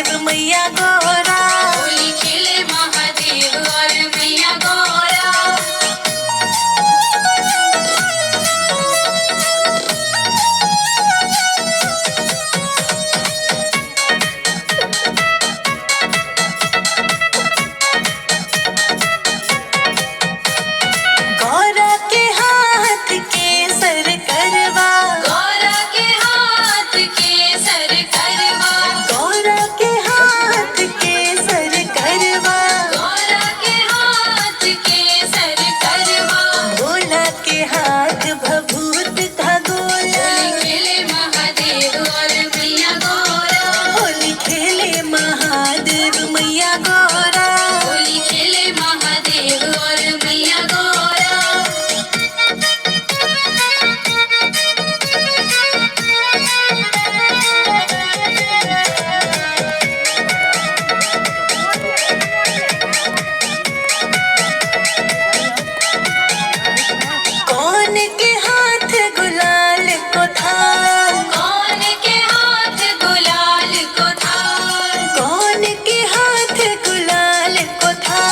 महादेव मैया गौरा। होली खेले महादेव और मैया गौरा। गौरा के हाथ केसर करवा। गौरा के हाथ केसर करवा। गौरा के हाथ केसर करवा। गौरा के हाथ केसर करवा। भोला के हाथ भभूत का गोला। होली खेले महादेव और मैया गौरा। होली खेले महादेव मैया गौरा। होली खेले महादेव और मैया गौरा। कौन के हाथ गुलाल को था। कौन के हाथ गुलाल को था। कौन के हाथ गुलाल को था।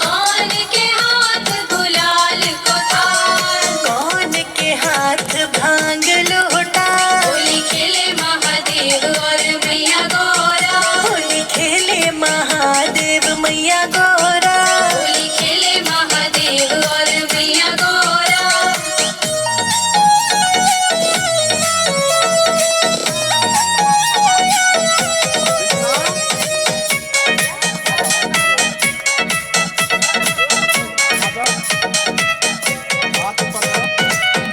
कौन के हाथ गुलाल को था। कौन के हाथ भांग लोटा। होली खेले महादेव और मैया गौरा। होली खेले महादेव मैया गौरा। होली खेले महादेव और मैया गौरा।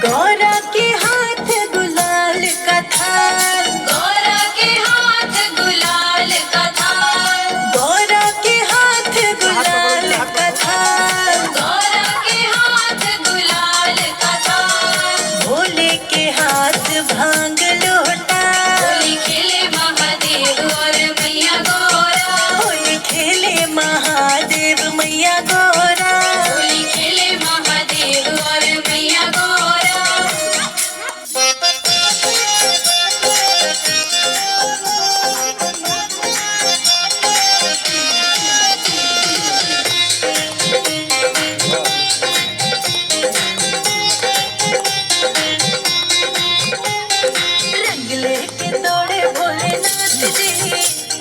गौरा के हाथ गुलाल का था। गौरा के हाथ गुलाल का था। गौरा के हाथ गुलाल का था। गौरा के हाथ गुलाल का था। भोले के हाथ भांग लोटा। होली खेले महादेव और मैया गौरा। होली खेले महादेव मैया गौरा। होली खेले महादेव और मैया गौरा। रंग लेके दौड़े भोलेनाथ जी।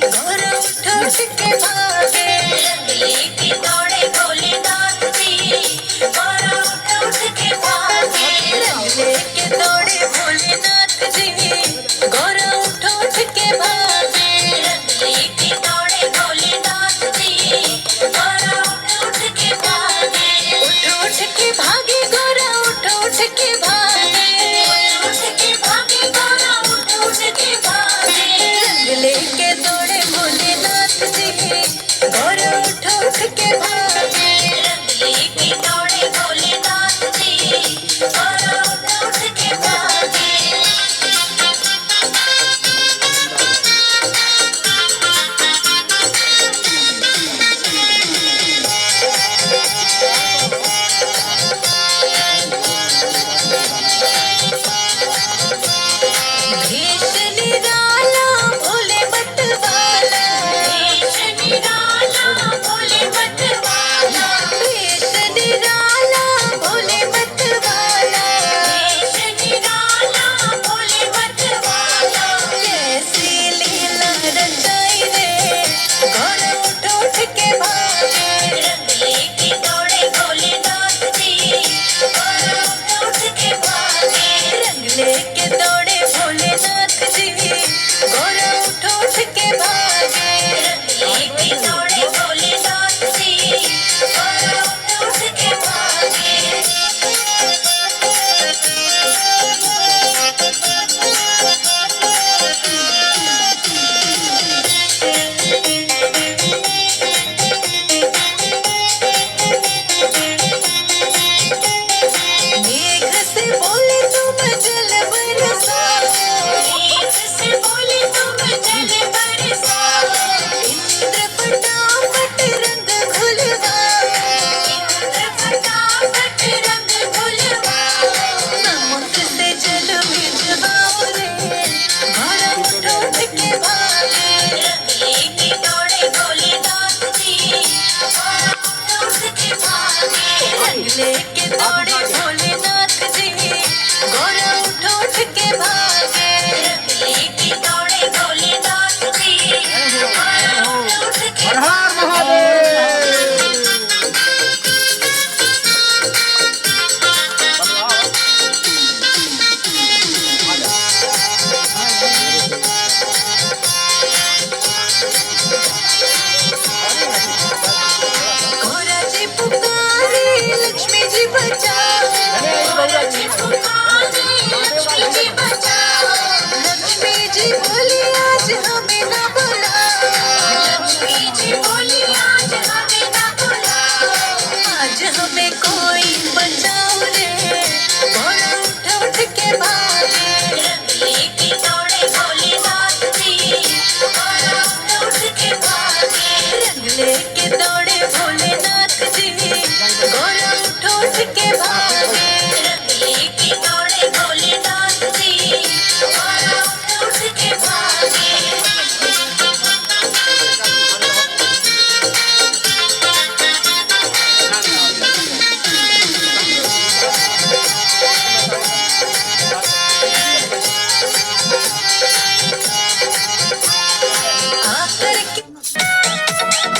गौरा उठ उठ के भागे। रंग लेके दौड़े भोलेनाथ जी। गौरा उठ उठ के भागे। रंग लेके दौड़े भोलेनाथ जी। गौरा उठ उठ के भागे। रंग लेके दौड़े भोलेनाथ जी। गौरा उठ उठ के भागे। उठ उठ के भागे गौरा उठ उठ के भागे। उठ के भागे गौरा उठ उठ के भागे। रंग लेके दौड़े भोलेनाथ जी। गौरा उठ उठ के